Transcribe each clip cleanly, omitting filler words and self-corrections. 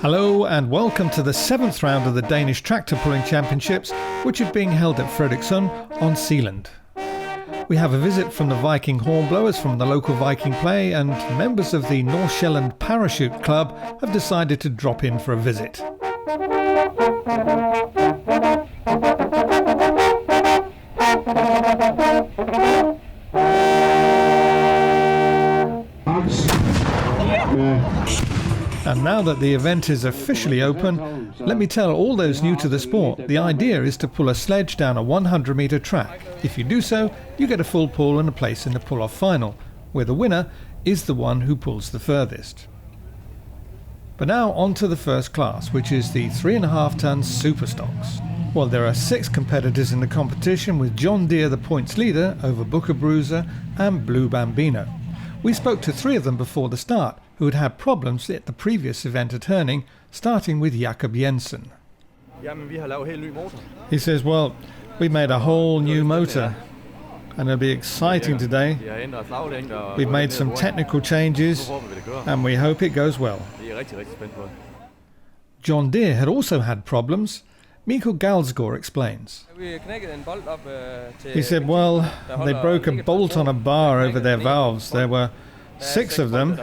Hello and welcome to the 7th round of the Danish Tractor Pulling Championships, which are being held at Frederiksund on Zealand. We have a visit from the Viking Hornblowers from the local Viking play, and members of the Nordsjælland Parachute Club have decided to drop in for a visit. And now that the event is officially open, let me tell all those new to the sport, the idea is to pull a sledge down a 100-metre track. If you do so, you get a full pull and a place in the pull-off final, where the winner is the one who pulls the furthest. But now on to the first class, which is the 3.5-ton super stocks. Well, there are 6 competitors in the competition, with John Deere the points leader over Booker Bruiser and Blue Bambino. We spoke to 3 of them before the start, who had had problems at the previous event at Herning, starting with Jakob Jensen. He says, well, we made a whole new motor and it'll be exciting today. We've made some technical changes and we hope it goes well. John Deere had also had problems. Mikael Galsgaard explains. He said, well, they broke a bolt on a bar over their valves. There were 6 of them,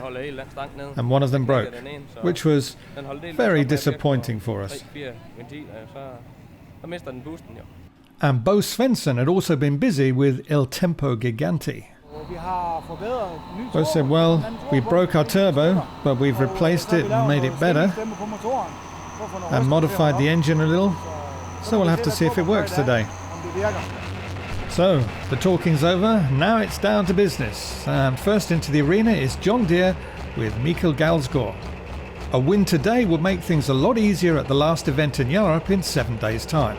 and one of them broke, which was very disappointing for us. And Bo Svensson had also been busy with Il Tempo Gigante. Bo said, well, we broke our turbo, but we've replaced it and made it better, and modified the engine a little, so we'll have to see if it works today. So, the talking's over, now it's down to business, and first into the arena is John Deere with Mikael Galsgaard. A win today would make things a lot easier at the last event in Europe in 7 days' time.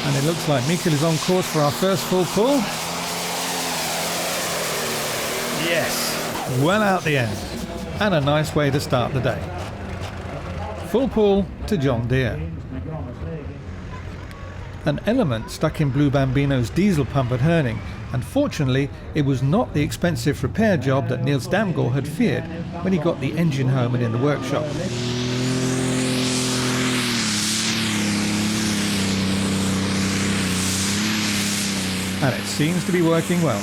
And it looks like Mikael is on course for our first full pull. Yes, well out the end, and a nice way to start the day. Full pull to John Deere. An element stuck in Blue Bambino's diesel pump at Herning, and fortunately it was not the expensive repair job that Niels Damgaard had feared when he got the engine home and in the workshop. And it seems to be working well.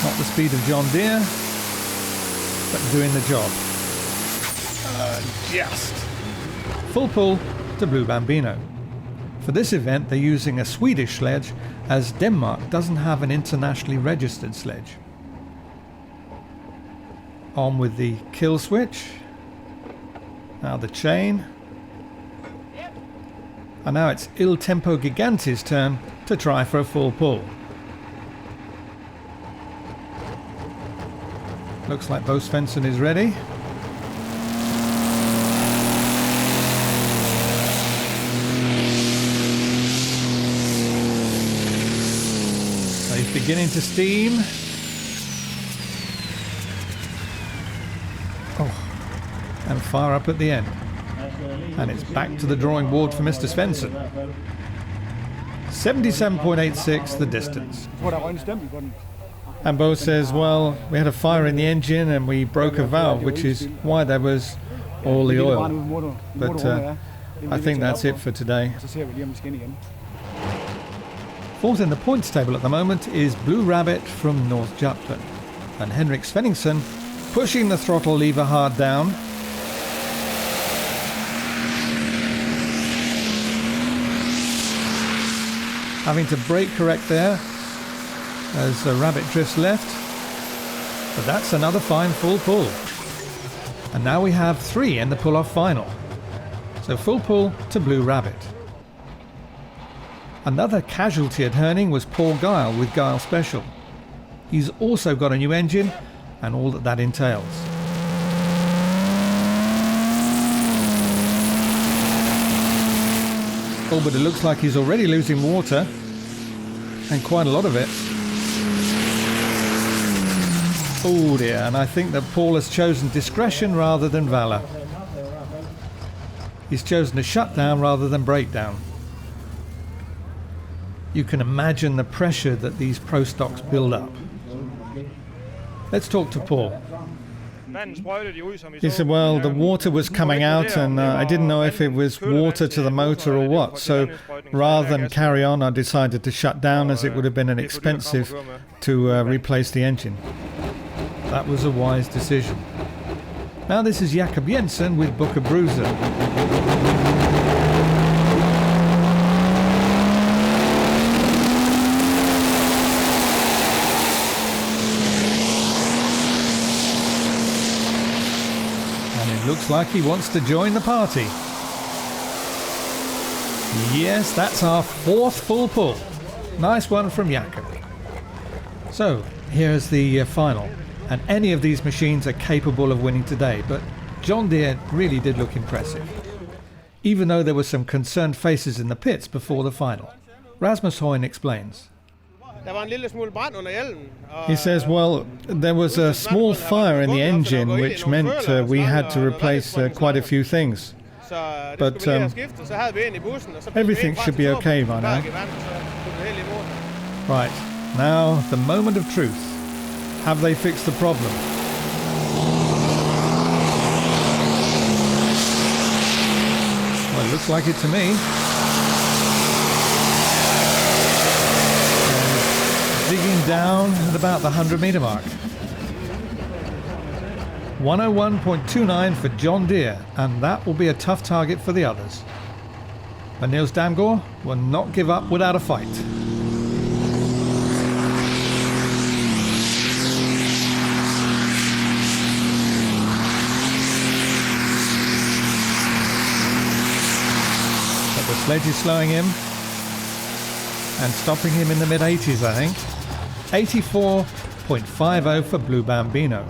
Not the speed of John Deere, but doing the job. Just. Full pull to Blue Bambino. For this event they're using a Swedish sledge, as Denmark doesn't have an internationally registered sledge. On with the kill switch. Now the chain. And now it's Il Tempo Gigante's turn to try for a full pull. Looks like Bo Svensson is ready. So he's beginning to steam. Oh, and fire up at the end. And it's back to the drawing board for Mr. Svensson. 77.86 the distance. And Bo says, well, we had a fire in the engine and we broke a valve, which is why there was all the oil. But I think that's it for today. Fourth in the points table at the moment is Blue Rabbit from North Jutland. And Henrik Svenningsson pushing the throttle lever hard down. Having to brake correct there as the Rabbit drifts left, but that's another fine full pull. And now we have 3 in the pull-off final. So full pull to Blue Rabbit. Another casualty at Herning was Paul Guile with Guile Special. He's also got a new engine and all that entails. Oh, but it looks like he's already losing water, and quite a lot of it. Oh dear, and I think that Paul has chosen discretion rather than valour. He's chosen to shut down rather than break down. You can imagine the pressure that these pro stocks build up. Let's talk to Paul. He said, well, the water was coming out and I didn't know if it was water to the motor or what. So rather than carry on, I decided to shut down as it would have been an expensive to replace the engine. That was a wise decision. Now this is Jakob Jensen with Booker Bruiser. Looks like he wants to join the party. Yes, that's our fourth full pull. Nice one from Jakob. So, here's the final. And any of these machines are capable of winning today, but John Deere really did look impressive. Even though there were some concerned faces in the pits before the final. Rasmus Højen explains. He says, well, there was a small fire in the engine, which meant we had to replace quite a few things. But everything should be okay by now. Right, now the moment of truth. Have they fixed the problem? Well, it looks like it to me. Digging down at about the 100-meter mark. 101.29 for John Deere, and that will be a tough target for the others. But Niels Damgaard will not give up without a fight. But the sledge is slowing him and stopping him in the mid-80s, I think. 84.50 for Blue Bambino.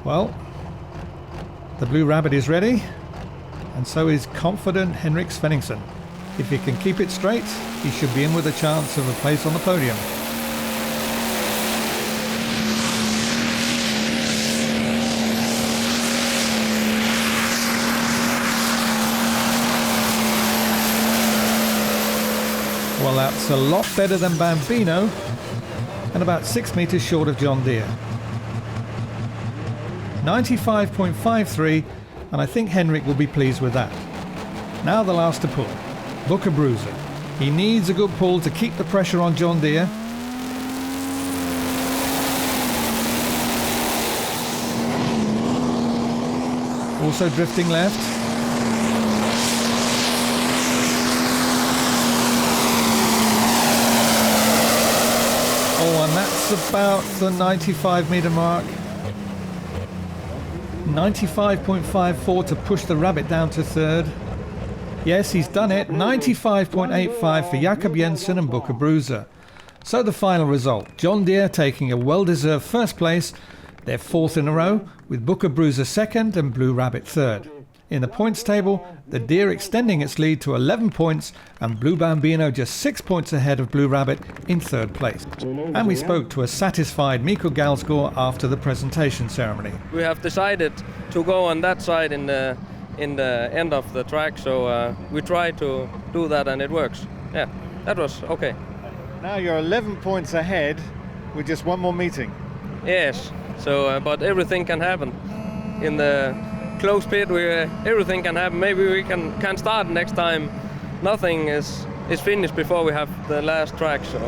Well, the Blue Rabbit is ready, and so is confident Henrik Svenningsen. If he can keep it straight, he should be in with a chance of a place on the podium. Well, that's a lot better than Bambino, and about 6 meters short of John Deere. 95.53, and I think Henrik will be pleased with that. Now the last to pull, Booker Bruiser. He needs a good pull to keep the pressure on John Deere. Also drifting left. Oh, and that's about the 95-meter mark. 95.54 to push the Rabbit down to third. Yes, he's done it. 95.85 for Jakob Jensen and Booker Bruiser. So the final result, John Deere taking a well-deserved first place. They're fourth in a row, with Booker Bruiser second and Blue Rabbit third. In the points table, the Deere extending its lead to 11 points and Blue Bambino just 6 points ahead of Blue Rabbit in third place. And we spoke to a satisfied Mikko Galsgaard after the presentation ceremony. We have decided to go on that side in the end of the track, so we try to do that and it works. Yeah, that was okay. Now you're 11 points ahead with just one more meeting. Yes, so but everything can happen in the close pit. Everything can happen. Maybe we can start next time. Nothing is finished before we have the last track. So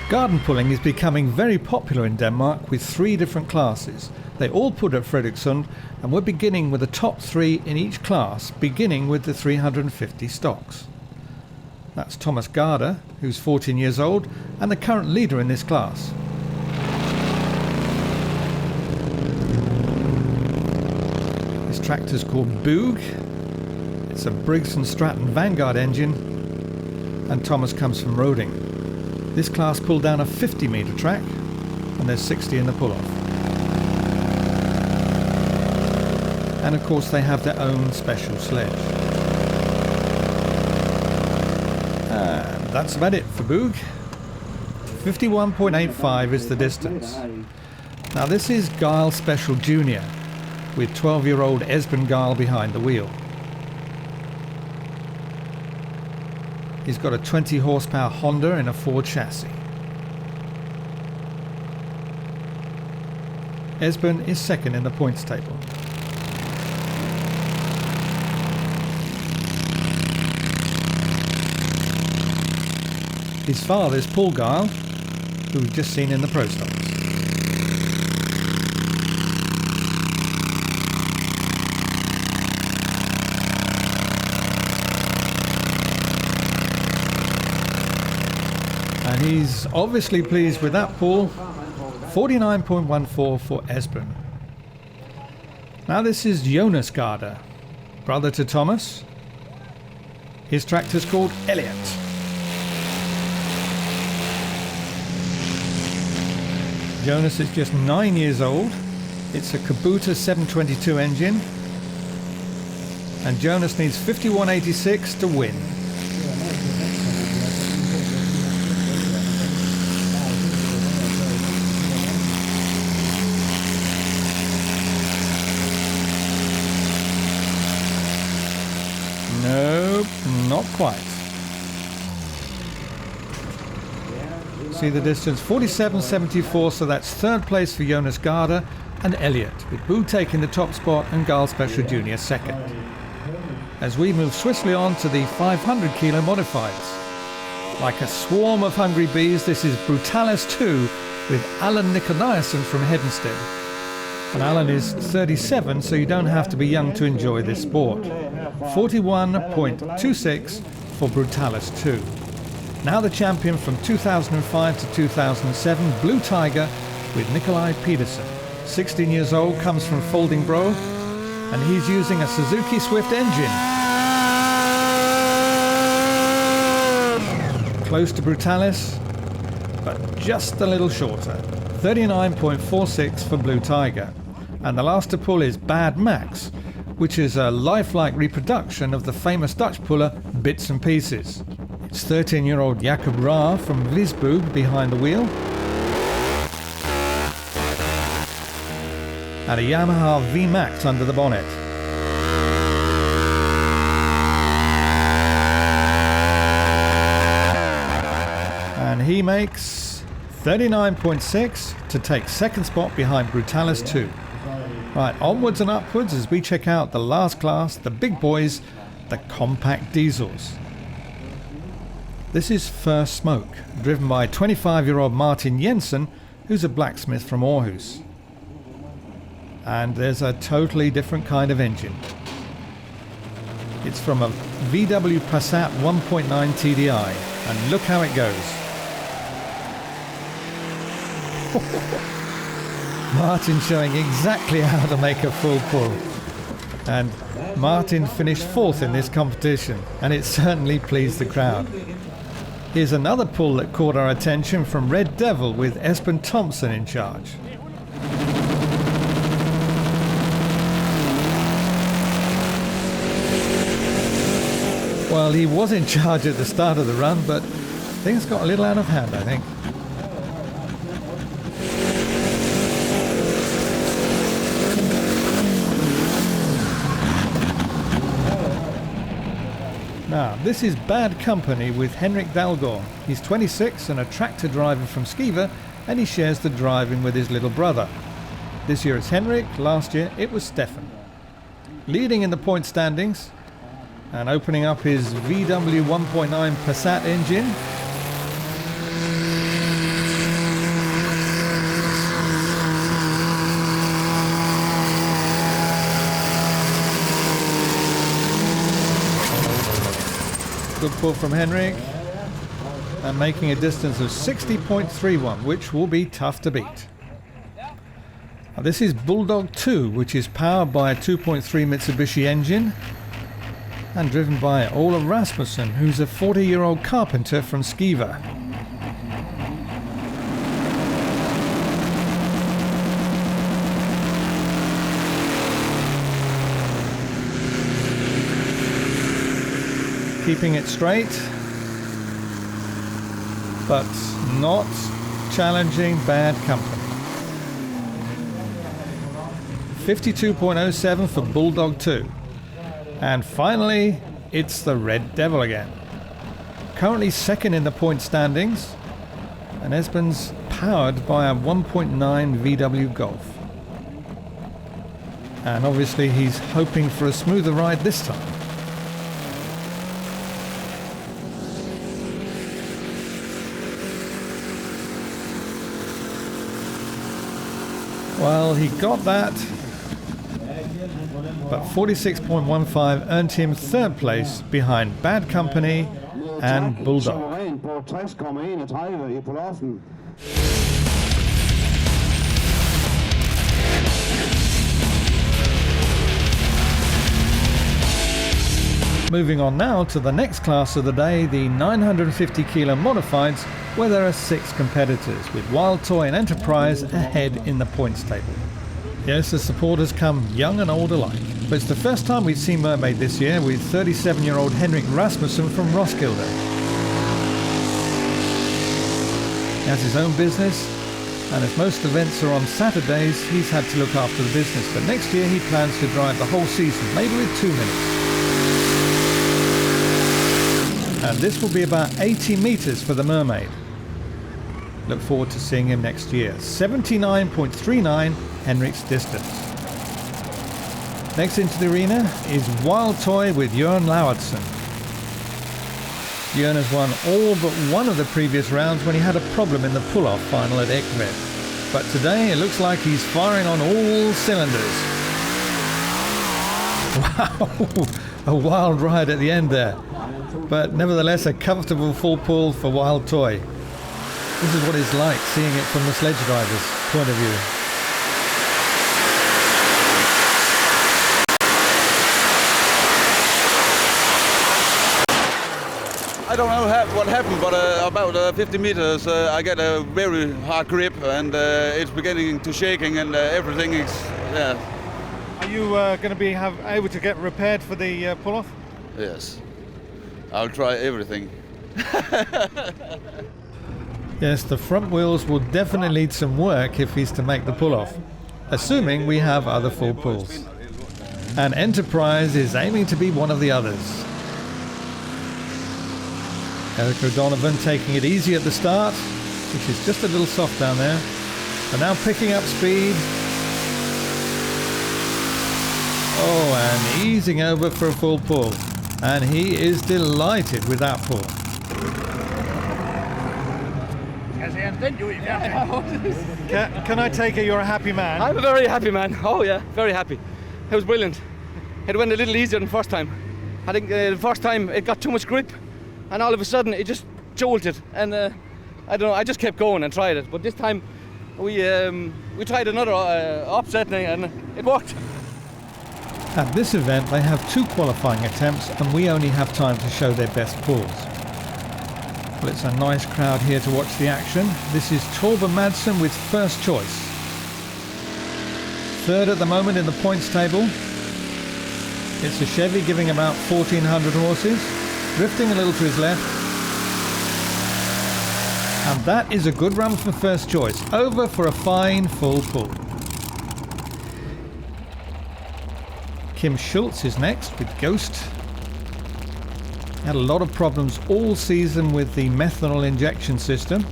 garden pulling is becoming very popular in Denmark with 3 different classes. They all put at Frederiksund, and we're beginning with the top 3 in each class, beginning with the 350 stocks. That's Thomas Garder, who's 14 years old and the current leader in this class. This tractor's called Boog. It's a Briggs & Stratton Vanguard engine, and Thomas comes from Roding. This class pulled down a 50-meter track, and there's 60 in the pull-off. And of course they have their own special sledge. And that's about it for Boog. 51.85 is the distance. Now this is Gyle Special Junior with 12-year-old Esben Gyle behind the wheel. He's got a 20 horsepower Honda in a Ford chassis. Esben is second in the points table. His father is Paul Gyle, who we've just seen in the Pro Stocks. And he's obviously pleased with that, Paul. 49.14 for Esben. Now this is Jonas Garda, brother to Thomas. His tractor's called Elliot. Jonas is just 9 years old. It's a Kubota 722 engine. And Jonas needs 5186 to win. Nope, not quite. See the distance, 47.74, so that's third place for Jonas Garda and Elliot, with Boo taking the top spot and Gyle Special Junior second. As we move swiftly on to the 500 kilo modifieds. Like a swarm of hungry bees, this is Brutalis 2 with Alan Nicolaisen from Hedenstead. And Alan is 37, so you don't have to be young to enjoy this sport. 41.26 for Brutalis 2. Now the champion from 2005 to 2007, Blue Tiger with Nikolai Pedersen. 16 years old, comes from Foldingbro, and he's using a Suzuki Swift engine. Close to Brutalis, but just a little shorter. 39.46 for Blue Tiger. And the last to pull is Bad Max, which is a lifelike reproduction of the famous Dutch puller Bits and Pieces. It's 13-year-old Jacob Ra from Visburg behind the wheel. And a Yamaha V-Max under the bonnet. And he makes 39.6 to take second spot behind Brutalis 2. Right, onwards and upwards as we check out the last class, the big boys, the compact diesels. This is First Smoke, driven by 25-year-old Martin Jensen, who's a blacksmith from Aarhus. And there's a totally different kind of engine. It's from a VW Passat 1.9 TDI, and look how it goes. Martin showing exactly how to make a full pull. And Martin finished fourth in this competition, and it certainly pleased the crowd. Here's another pull that caught our attention from Red Devil with Espen Thompson in charge. Well, he was in charge at the start of the run, but things got a little out of hand, I think. Now, this is Bad Company with Henrik Dalgaard. He's 26 and a tractor driver from Skive, and he shares the driving with his little brother. This year it's Henrik, last year it was Stefan. Leading in the point standings and opening up his VW 1.9 Passat engine. Good pull from Henrik, and making a distance of 60.31, which will be tough to beat. Now, this is Bulldog 2, which is powered by a 2.3 Mitsubishi engine and driven by Ola Rasmussen, who's a 40-year-old carpenter from Skive. Keeping it straight, but not challenging Bad Company. 52.07 for Bulldog 2. And finally, it's the Red Devil again. Currently second in the point standings, and Esben's powered by a 1.9 VW Golf. And obviously he's hoping for a smoother ride this time. Well, he got that, but 46.15 earned him third place behind Bad Company and Bulldog. Moving on now to the next class of the day, the 950 kilo modifieds, where there are 6 competitors, with Wild Toy and Enterprise ahead in the points table. Yes, the supporters come young and old alike, but it's the first time we've seen Mermaid this year, with 37-year-old Henrik Rasmussen from Roskilde. He has his own business, and as most events are on Saturdays, he's had to look after the business, but next year he plans to drive the whole season, maybe with 2 minutes. And this will be about 80 meters for the Mermaid. Look forward to seeing him next year. 79.39 Henrik's distance. Next into the arena is Wild Toy with Jørn Lauritsen. Jørn has won all but one of the previous rounds when he had a problem in the pull-off final at Ekved. But today it looks like he's firing on all cylinders. Wow, a wild ride at the end there. But nevertheless a comfortable full pull for Wild Toy. This is what it's like seeing it from the sledge driver's point of view. I don't know what happened, but about 50 meters I get a very hard grip and it's beginning to shaking and everything is, yeah. Are you going to be able to get repaired for the pull-off? Yes, I'll try everything. Yes, the front wheels will definitely need some work if he's to make the pull-off, assuming we have other full pulls. And Enterprise is aiming to be one of the others. Eric O'Donovan taking it easy at the start, which is just a little soft down there, but now picking up speed. Oh, and easing over for a full pull. And he is delighted with that pull. Can I take it you're a happy man? I'm a very happy man. Oh yeah, very happy. It was brilliant. It went a little easier than first time. I think the first time it got too much grip, and all of a sudden it just jolted. And I don't know. I just kept going and tried it. But this time we tried another offset and it worked. At this event they have 2 qualifying attempts and we only have time to show their best pulls. Well, it's a nice crowd here to watch the action. This is Torben Madsen with first choice. Third at the moment in the points table. It's a Chevy giving about 1,400 horses, drifting a little to his left. And that is a good run for first choice, over for a fine full pull. Kim Schultz is next with Ghost. Had a lot of problems all season with the methanol injection system,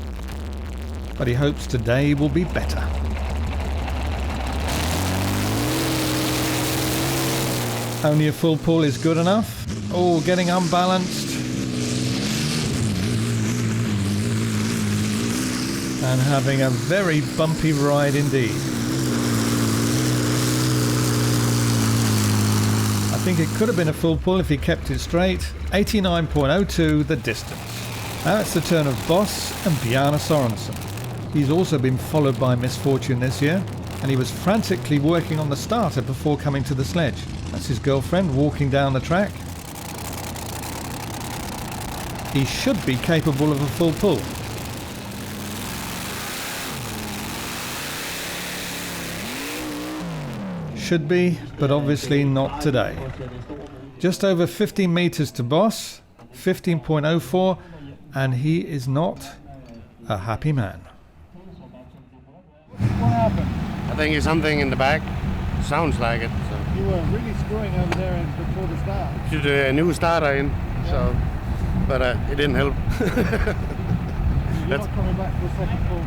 but he hopes today will be better. Only a full pull is good enough. Oh, getting unbalanced. And having a very bumpy ride indeed. I think it could have been a full pull if he kept it straight. 89.02 the distance. Now it's the turn of Boss and Bjarne Sorensen. He's also been followed by misfortune this year, and he was frantically working on the starter before coming to the sledge. That's his girlfriend walking down the track. He should be capable of a full pull. Should be, but obviously not today. Just over 15 meters to Boss, 15.04, and he is not a happy man. What happened? I think it's something in the back. Sounds like it. So. You were really screwing over there before the start. Put a new starter in, so, but it didn't help. You're not coming back for a second pull?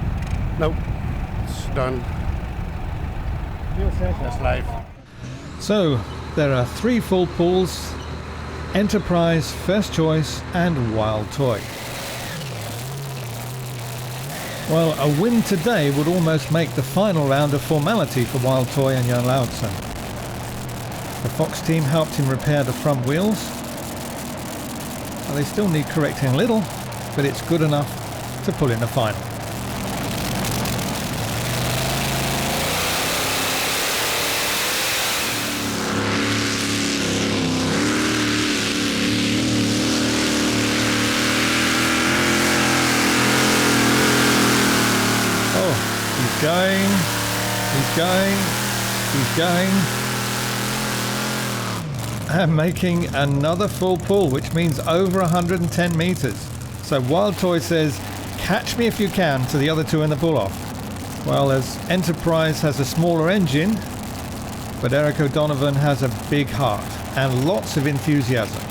Nope, it's done. Feel safe. That's life. So there are 3 full pulls: Enterprise, First Choice and Wild Toy. Well, a win today would almost make the final round a formality for Wild Toy and Jan Lauritsen. The Fox team helped him repair the front wheels. Well, they still need correcting a little, but it's good enough to pull in the final. He's going, and making another full pull, which means over 110 meters. So Wild Toy says, catch me if you can, to the other 2 in the pull-off. Well, as Enterprise has a smaller engine, but Eric O'Donovan has a big heart and lots of enthusiasm.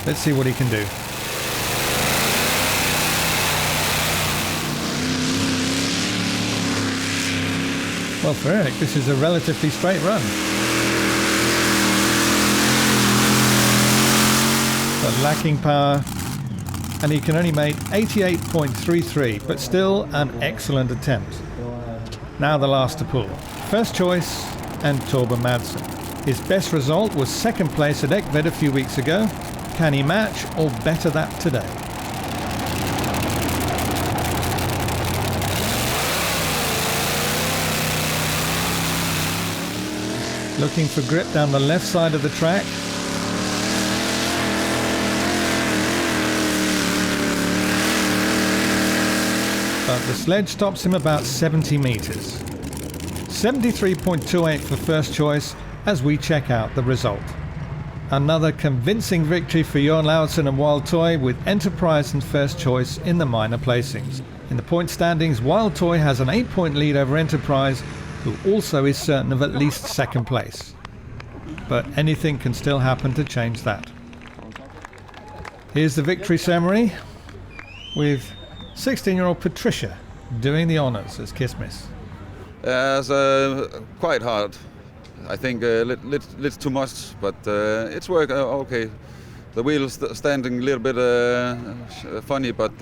Let's see what he can do. Well, for Eric, this is a relatively straight run. But lacking power, and he can only make 88.33, but still an excellent attempt. Now the last to pull. First Choice and Torben Madsen. His best result was 2nd place at Ekved a few weeks ago. Can he match or better that today? Looking for grip down the left side of the track. But the sledge stops him about 70 meters. 73.28 for First Choice as we check out the result. Another convincing victory for Jan Lauritsen and Wild Toy, with Enterprise and First Choice in the minor placings. In the point standings, Wild Toy has an 8-point lead over Enterprise, who also is certain of at least 2nd place. But anything can still happen to change that. Here's the victory ceremony, with 16-year-old Patricia doing the honours as Kismis. It's quite hard. I think little too much, but it's work okay. The wheels standing a little bit funny, but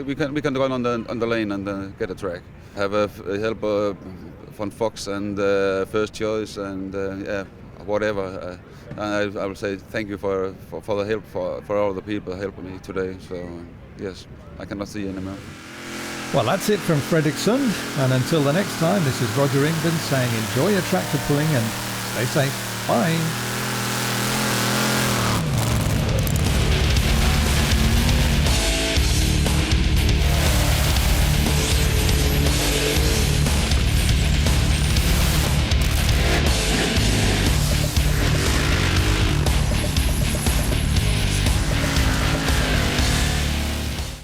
we can run on the lane and get a track. Have a help from Fox and First Choice and whatever. And I will say thank you for the help for all the people helping me today. So yes, I cannot see anymore. Well, that's it from Frederiksund, and until the next time, this is Roger England saying enjoy your tractor pulling and stay safe. Bye.